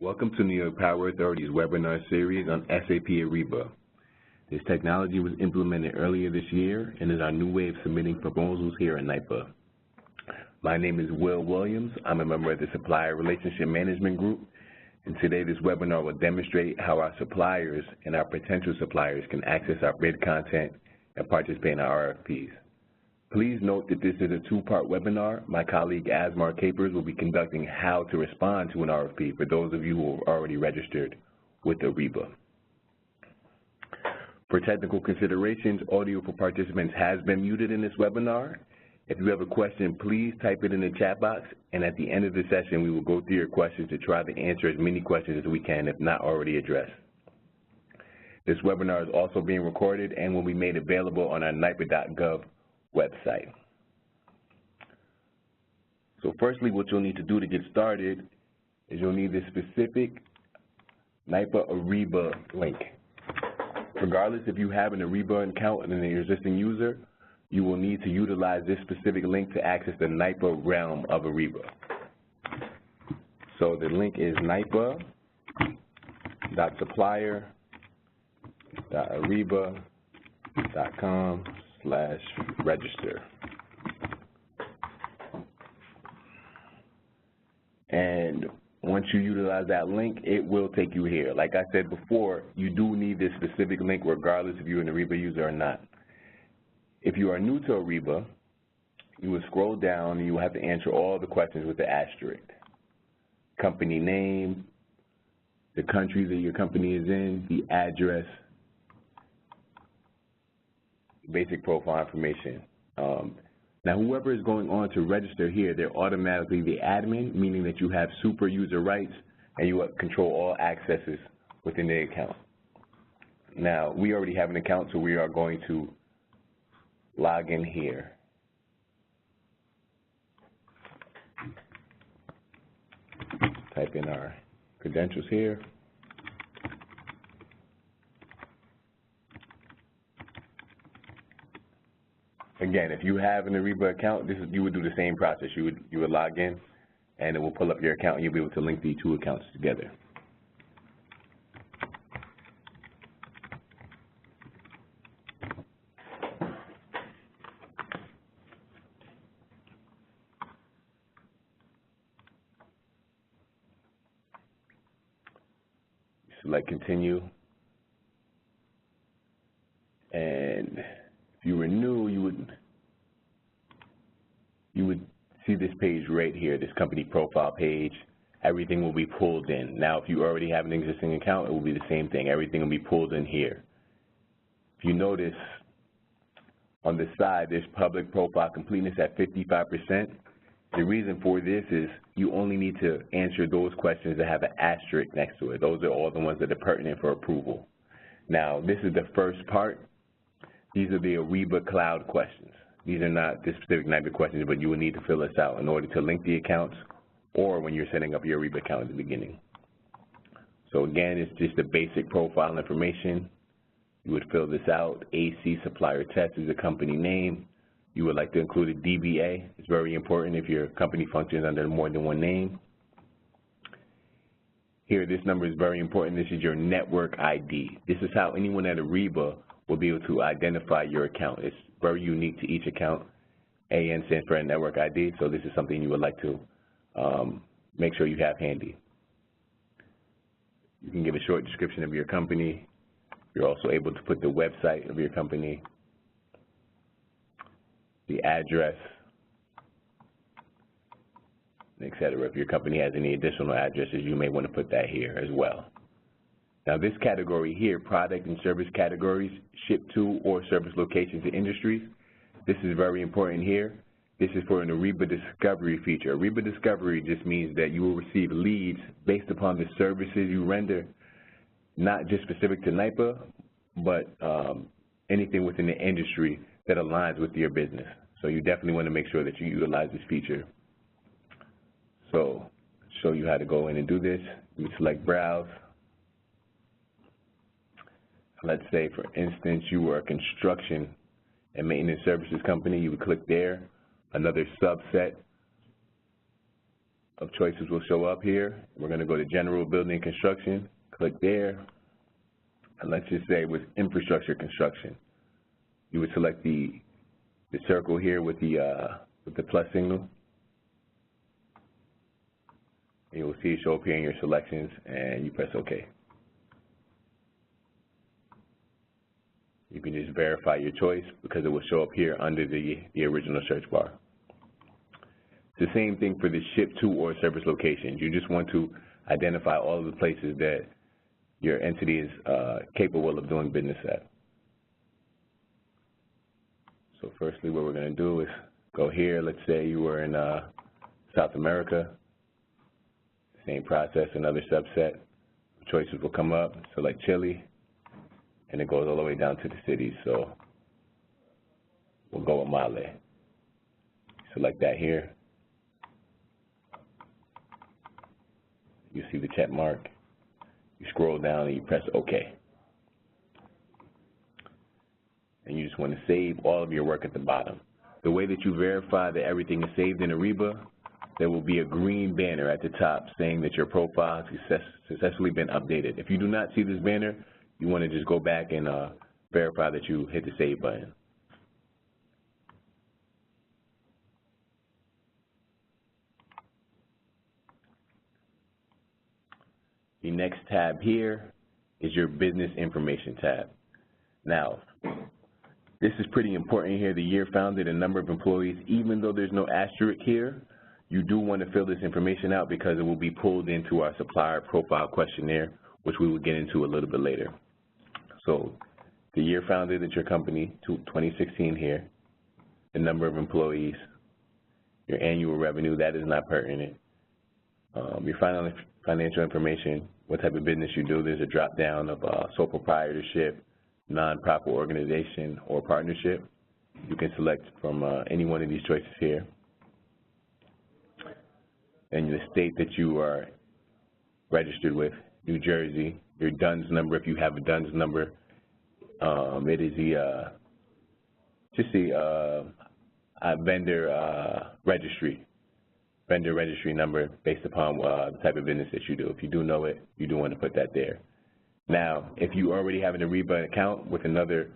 Welcome to New York Power Authority's webinar series on SAP Ariba. This technology was implemented earlier this year and is our new way of submitting proposals here at NYPA. My name is Will Williams. I'm a member of the Supplier Relationship Management Group, and today this webinar will demonstrate how our suppliers and our potential suppliers can access our bid content and participate in our RFPs. Please note that this is a two-part webinar. My colleague Asmar Capers will be conducting how to respond to an RFP for those of you who are already registered with Ariba. For technical considerations, audio for participants has been muted in this webinar. If you have a question, please type it in the chat box, and at the end of the session, we will go through your questions to try to answer as many questions as we can if not already addressed. This webinar is also being recorded and will be made available on our NYPA.gov website. So firstly, what you'll need to do to get started is you'll need this specific NYPA Ariba link. Regardless if you have an Ariba account and an existing user, you will need to utilize this specific link to access the NYPA realm of Ariba. So the link is nypa.supplier.ariba.com/register. And once you utilize that link, it will take you here. Like I said before, you do need this specific link regardless if you're an Ariba user or not. If you are new to Ariba, you will scroll down and you will have to answer all the questions with the asterisk. Company name, the country that your company is in, the address, basic profile information. Now, whoever is going on to register here, they're automatically the admin, meaning that you have super user rights and you control all accesses within the account. Now, we already have an account, so we are going to log in here. Type in our credentials here. Again, if you have an Ariba account, you would do the same process. You would log in, and it will pull up your account, and you'll be able to link the two accounts together. Select continue, and if you were new, you would see this page right here, this company profile page. Everything will be pulled in. Now, if you already have an existing account, it will be the same thing. Everything will be pulled in here. If you notice on the side, there's public profile completeness at 55%. The reason for this is you only need to answer those questions that have an asterisk next to it. Those are all the ones that are pertinent for approval. Now, this is the first part. These are the Ariba Cloud questions. These are not the specific NYPA questions, but you will need to fill this out in order to link the accounts or when you're setting up your Ariba account at the beginning. So again, it's just the basic profile information. You would fill this out. AC Supplier Test is the company name. You would like to include a DBA. It's very important if your company functions under more than one name. Here, this number is very important. This is your network ID. This is how anyone at Ariba will be able to identify your account. It's very unique to each account. AN stands for network ID, so this is something you would like to make sure you have handy. You can give a short description of your company. You're also able to put the website of your company, the address, et cetera. If your company has any additional addresses, you may want to put that here as well. Now, this category here, product and service categories, ship to or service locations and industries, this is very important here. This is for an Ariba Discovery feature. Ariba Discovery just means that you will receive leads based upon the services you render, not just specific to NYPA, but anything within the industry that aligns with your business. So you definitely want to make sure that you utilize this feature. So, show you how to go in and do this. You select Browse. Let's say, for instance, you were a construction and maintenance services company. You would click there. Another subset of choices will show up here. We're going to go to General Building Construction, click there, and let's just say with infrastructure construction. You would select the circle here with the plus signal. And you will see it show up here in your selections, and you press OK. You can just verify your choice because it will show up here under the original search bar. It's the same thing for the ship to or service locations. You just want to identify all of the places that your entity is capable of doing business at. So firstly, what we're going to do is go here. Let's say you were in South America. Same process, another subset. Choices will come up. Select Chile, and it goes all the way down to the cities. So we'll go with Male. Select that here. You see the check mark. You scroll down and you press OK. And you just want to save all of your work at the bottom. The way that you verify that everything is saved in Ariba, there will be a green banner at the top saying that your profile has successfully been updated. If you do not see this banner, you want to just go back and verify that you hit the save button. The next tab here is your business information tab. Now, this is pretty important here, the year founded and number of employees. Even though there's no asterisk here, you do want to fill this information out because it will be pulled into our supplier profile questionnaire, which we will get into a little bit later. So the year founded at your company, 2016 here, the number of employees, your annual revenue, that is not pertinent. Your financial information, what type of business you do. There's a drop down of sole proprietorship, nonprofit organization, or partnership. You can select from any one of these choices here. And the state that you are registered with, New Jersey, your DUNS number, if you have a DUNS number. It is the vendor registry number based upon the type of business that you do. If you do know it, you do want to put that there. Now, if you already have an Ariba account with another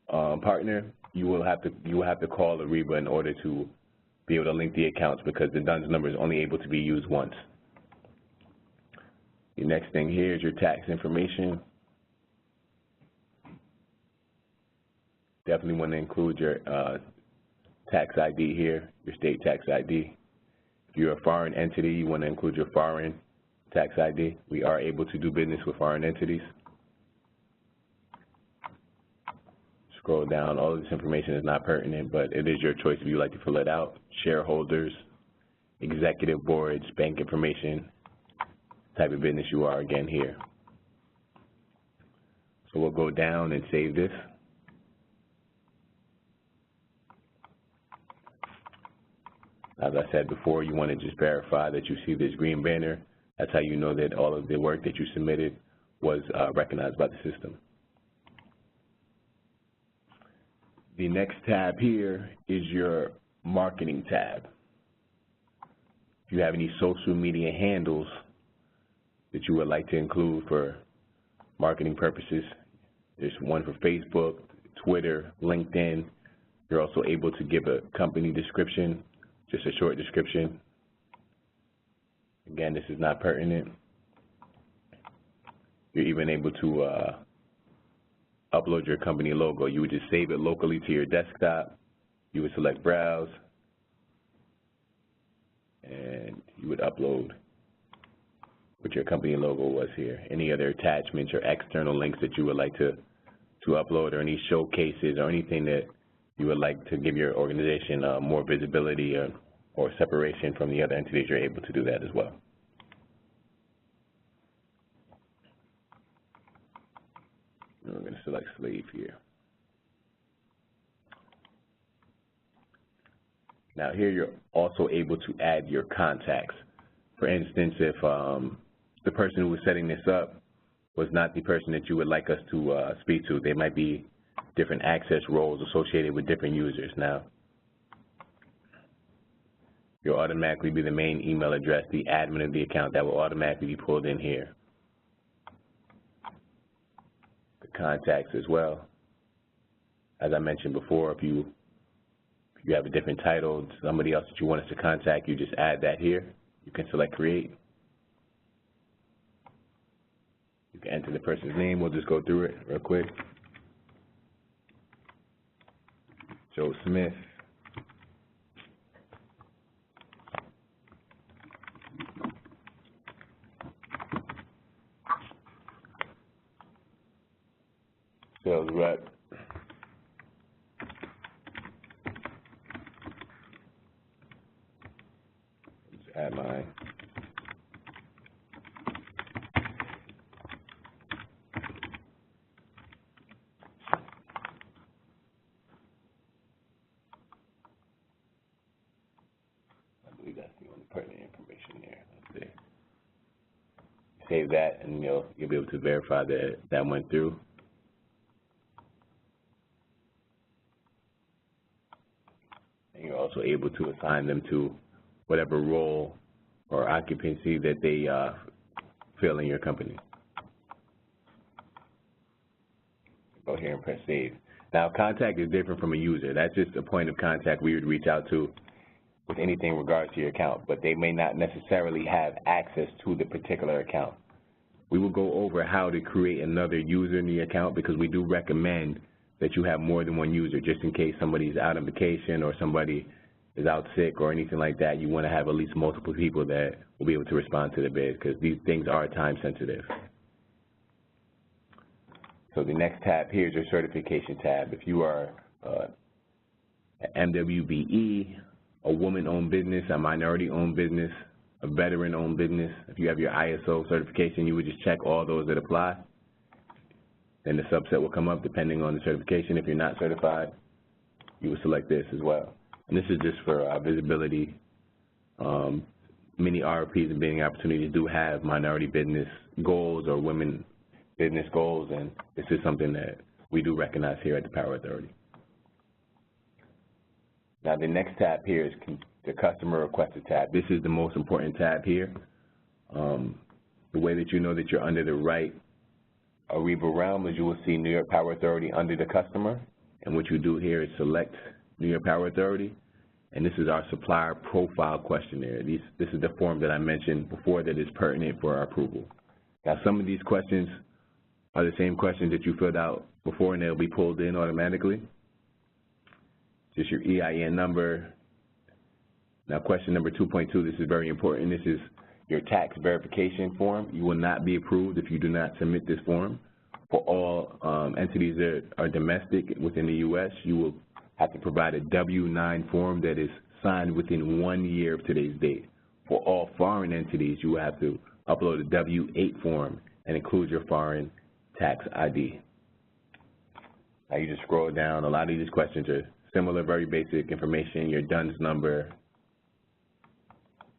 partner, you will have to call Ariba in order to be able to link the accounts because the DUNS number is only able to be used once. The next thing here is your tax information. Definitely want to include your tax ID here, your state tax ID. If you're a foreign entity, you want to include your foreign tax ID. We are able to do business with foreign entities. Scroll down. All of this information is not pertinent, but it is your choice if you like to fill it out. Shareholders, executive boards, bank information, type of business you are again here. So we'll go down and save this. As I said before, you want to just verify that you see this green banner. That's how you know that all of the work that you submitted was recognized by the system. The next tab here is your marketing tab. If you have any social media handles that you would like to include for marketing purposes, there's one for Facebook, Twitter, LinkedIn. You're also able to give a company description, just a short description. Again, this is not pertinent. You're even able to upload your company logo. You would just save it locally to your desktop. You would select Browse, and you would upload what your company logo was here. Any other attachments or external links that you would like to upload, or any showcases or anything that you would like to give your organization more visibility or separation from the other entities, you're able to do that as well. And we're going to select Slave here. Now here you're also able to add your contacts. For instance, if the person who was setting this up was not the person that you would like us to speak to, there might be different access roles associated with different users. Now, You'll automatically be the main email address, the admin of the account. That will automatically be pulled in here. The contacts as well. As I mentioned before, if you have a different title, somebody else that you want us to contact, you just add that here. You can select create. You can enter the person's name. We'll just go through it real quick. Joe Smith. Sales rep. Let's add mine. I believe that's the only pertinent information there. Let's see. Save that, and you'll be able to verify that that went through. You're also able to assign them to whatever role or occupancy that they fill in your company. Go here and press save. Now, contact is different from a user. That's just a point of contact we would reach out to with anything in regards to your account, but they may not necessarily have access to the particular account. We will go over how to create another user in the account, because we do recommend that you have more than one user, just in case somebody's out on vacation or somebody is out sick or anything like that. You want to have at least multiple people that will be able to respond to the bid, because these things are time sensitive. So the next tab here is your certification tab. If you are an MWBE, a woman-owned business, a minority-owned business, a veteran-owned business, if you have your ISO certification, you would just check all those that apply. Then the subset will come up depending on the certification. If you're not certified, you will select this as well. And this is just for visibility. Many RFPs and bidding opportunities do have minority business goals or women business goals, and this is something that we do recognize here at the Power Authority. Now, the next tab here is the Customer Requested tab. This is the most important tab here. The way that you know that you're under the right Ariba realm is you will see New York Power Authority under the customer, and what you do here is select New York Power Authority, and this is our supplier profile questionnaire. This is the form that I mentioned before that is pertinent for our approval. Now, some of these questions are the same questions that you filled out before, and they'll be pulled in automatically. Just your EIN number. Now, question number 2.2, this is very important. This is your tax verification form. You will not be approved if you do not submit this form. For all entities that are domestic within the U.S., you will have to provide a W-9 form that is signed within 1 year of today's date. For all foreign entities, you will have to upload a W-8 form and include your foreign tax ID. Now you just scroll down. A lot of these questions are similar, very basic information, your DUNS number,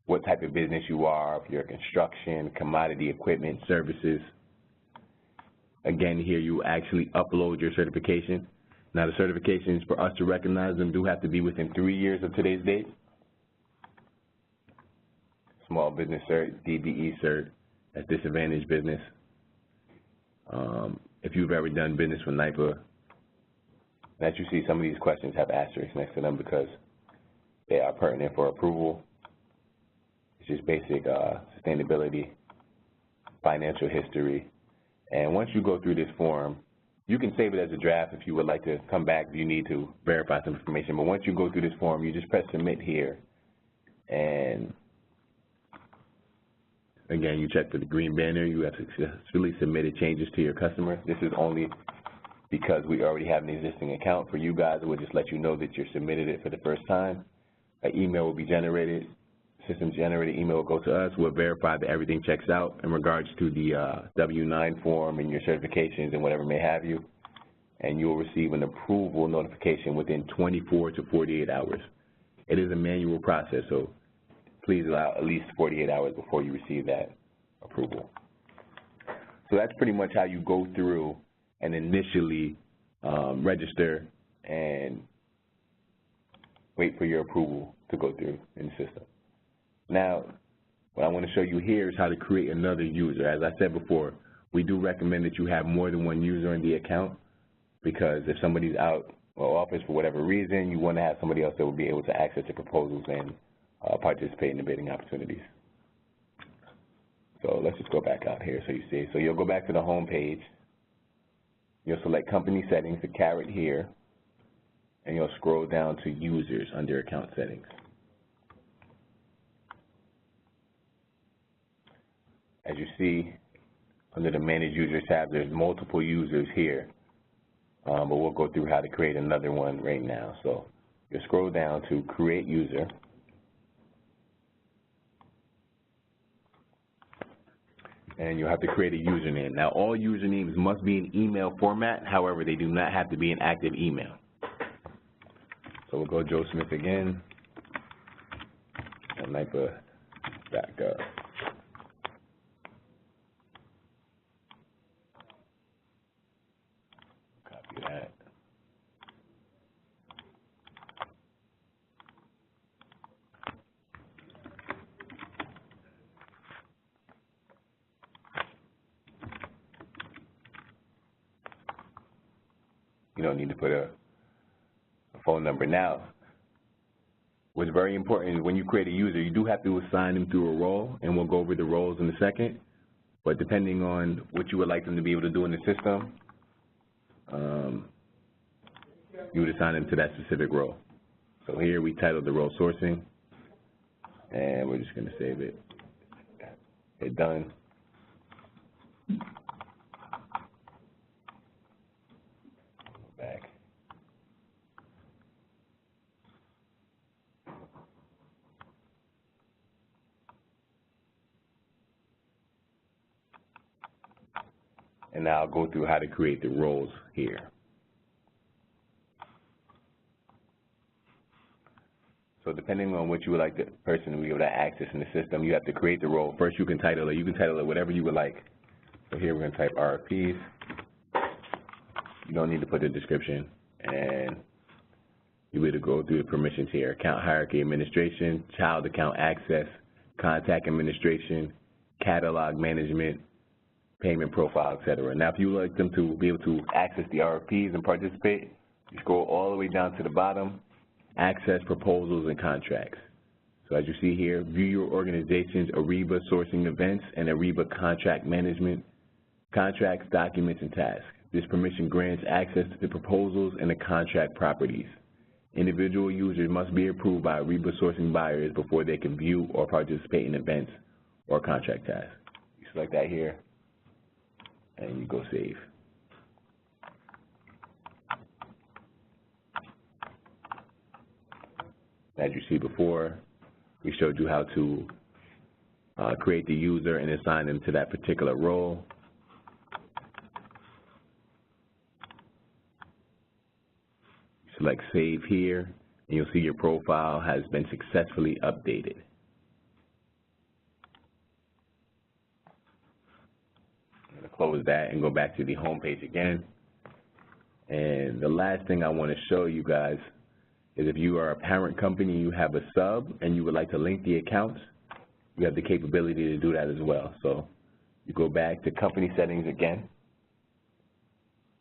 what type of business you are, if you're construction, commodity, equipment, services. Again, here you actually upload your certification. Now, the certifications, for us to recognize them, do have to be within 3 years of today's date. Small business cert, DBE cert, that's disadvantaged business. If you've ever done business with NYPA, as you see, some of these questions have asterisks next to them because they are pertinent for approval. It's just basic sustainability, financial history. And once you go through this form, you can save it as a draft if you would like to come back if you need to verify some information. But once you go through this form, you just press submit here. And again, you check for the green banner. You have successfully submitted changes to your customer. This is only because we already have an existing account. For you guys, it will just let you know that you submitted it for the first time. An email will be generated. System-generated email will go to us. We'll verify that everything checks out in regards to the W-9 form and your certifications and whatever may have you, and you will receive an approval notification within 24 to 48 hours. It is a manual process, so please allow at least 48 hours before you receive that approval. So that's pretty much how you go through and initially register and wait for your approval to go through in the system. Now, what I want to show you here is how to create another user. As I said before, we do recommend that you have more than one user in the account, because if somebody's out of office for whatever reason, you want to have somebody else that will be able to access the proposals and participate in the bidding opportunities. So let's just go back out here so you see. So you'll go back to the home page. You'll select company settings, the caret here, and you'll scroll down to users under account settings. As you see, under the manage users tab, there's multiple users here, but we'll go through how to create another one right now. So you'll scroll down to create user, and you'll have to create a username. Now, all usernames must be in email format. However, they do not have to be an active email. So we'll go Joe Smith again, at NYPA.gov. Copy that. You don't need to put a phone number. Now, what's very important is when you create a user, you do have to assign them through a role, and we'll go over the roles in a second. But depending on what you would like them to be able to do in the system, you would assign them to that specific role. So here we titled the role sourcing, and we're just going to save it. Hit done. Back. And now I'll go through how to create the roles here. So depending on what you would like the person to be able to access in the system, you have to create the role. First, you can title it whatever you would like. So here we're going to type RFPs. You don't need to put the description. And you will go through the permissions here: account hierarchy administration, child account access, contact administration, catalog management, payment profile, etc. Now, if you would like them to be able to access the RFPs and participate, you scroll all the way down to the bottom, access proposals and contracts. So as you see here, view your organization's Ariba sourcing events and Ariba contract management, contracts, documents, and tasks. This permission grants access to the proposals and the contract properties. Individual users must be approved by Ariba sourcing buyers before they can view or participate in events or contract tasks. You select that here, and you go save. As you see before, we showed you how to create the user and assign them to that particular role. Select save here, and you'll see your profile has been successfully updated. I'm going to close that and go back to the home page again. And the last thing I want to show you guys is if you are a parent company, you have a sub, and you would like to link the accounts, you have the capability to do that as well. So you go back to company settings again,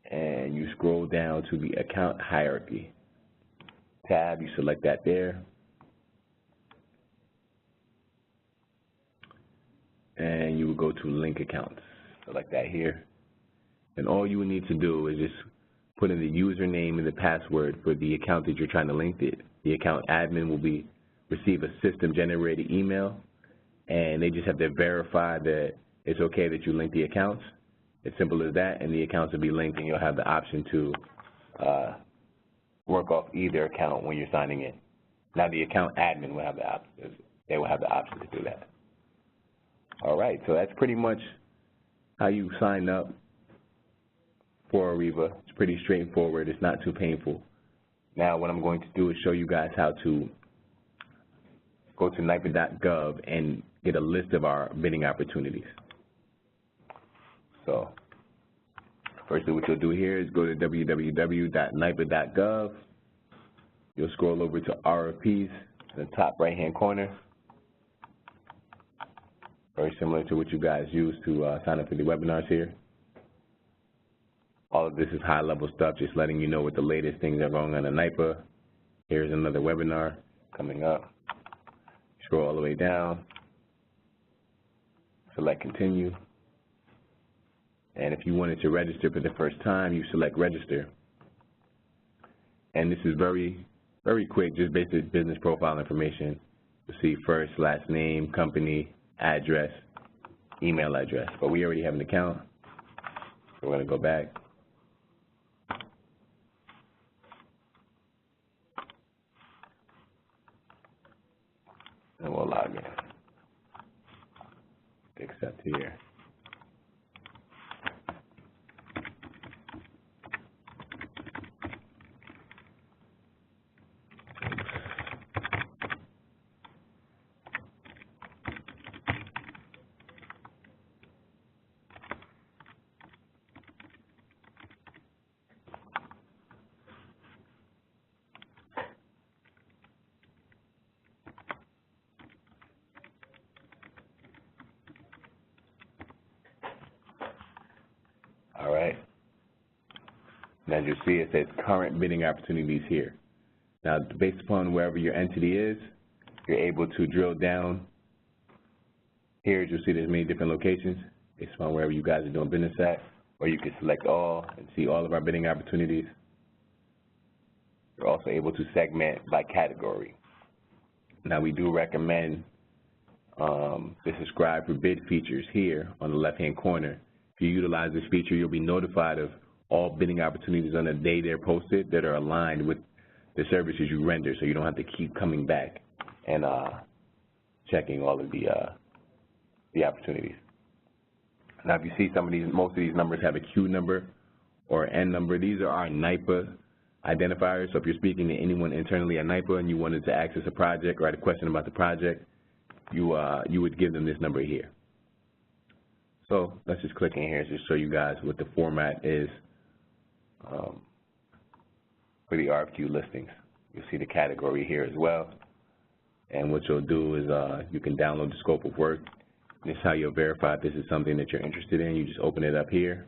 and you scroll down to the account hierarchy tab. You select that there, and you will go to link accounts. Select that here, and all you would need to do is just put in the username and the password for the account that you're trying to link it. The account admin will receive a system-generated email, and they just have to verify that it's okay that you link the accounts. It's simple as that, and the accounts will be linked, and you'll have the option to work off either account when you're signing in. Now, the account admin will have the option. They will have the option to do that. All right, so that's pretty much how you sign up for Ariba. It's pretty straightforward. It's not too painful. Now what I'm going to do is show you guys how to go to NYPA.gov and get a list of our bidding opportunities. So firstly, what you'll do here is go to www.NYPA.gov. You'll scroll over to RFPs in the top right-hand corner. very similar to what you guys use to sign up for the webinars here. All of this is high-level stuff, just letting you know what the latest things are going on in NYPA. Here's another webinar coming up. Scroll all the way down, select continue. And if you wanted to register for the first time, you select register. And this is very, very quick, just basic business profile information. You'll see first, last name, company, address, email address. But we already have an account, so we're going to go back. And we'll log in. Accept here. All right. And as you see, it says current bidding opportunities here. Now, based upon wherever your entity is, you're able to drill down. Here, you'll see there's many different locations based upon wherever you guys are doing business at, or you can select all and see all of our bidding opportunities. You're also able to segment by category. Now, we do recommend to subscribe for bid features here on the left-hand corner. If you utilize this feature, you'll be notified of all bidding opportunities on the day they're posted that are aligned with the services you render, so you don't have to keep coming back and checking all of the opportunities. Now, if you see some of these, most of these numbers have a Q number or N number. These are our NYPA identifiers. So if you're speaking to anyone internally at NYPA and you wanted to access a project or had a question about the project, you would give them this number here. So let's just click in here to show you guys what the format is for the RFQ listings. You'll see the category here as well. And what you'll do is you can download the scope of work. This is how you'll verify if this is something that you're interested in. You just open it up here.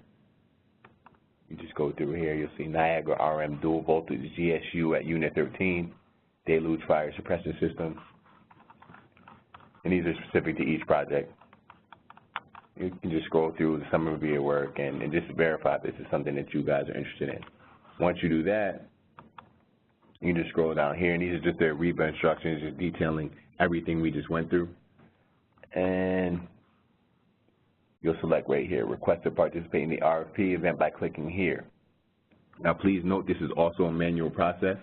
You just go through here. You'll see Niagara RM dual voltage GSU at Unit 13, deluge fire suppression system. And these are specific to each project. You can just scroll through the summary of your work and just verify if this is something that you guys are interested in. Once you do that, you can just scroll down here, and these are just the Ariba instructions, just detailing everything we just went through. And you'll select right here, request to participate in the RFP event by clicking here. Now, please note this is also a manual process.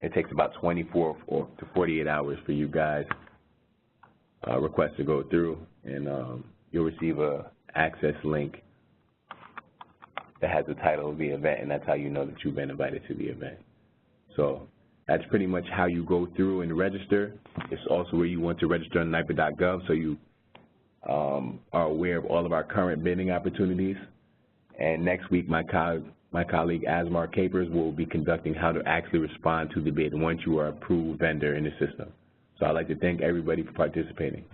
It takes about 24 to 48 hours for you guys request to go through, and you'll receive a access link that has the title of the event, and that's how you know that you've been invited to the event. So that's pretty much how you go through and register. It's also where you want to register on NYPA.gov, so you are aware of all of our current bidding opportunities. And next week, my colleague Asmar Capers will be conducting how to actually respond to the bid once you are approved vendor in the system. So I'd like to thank everybody for participating.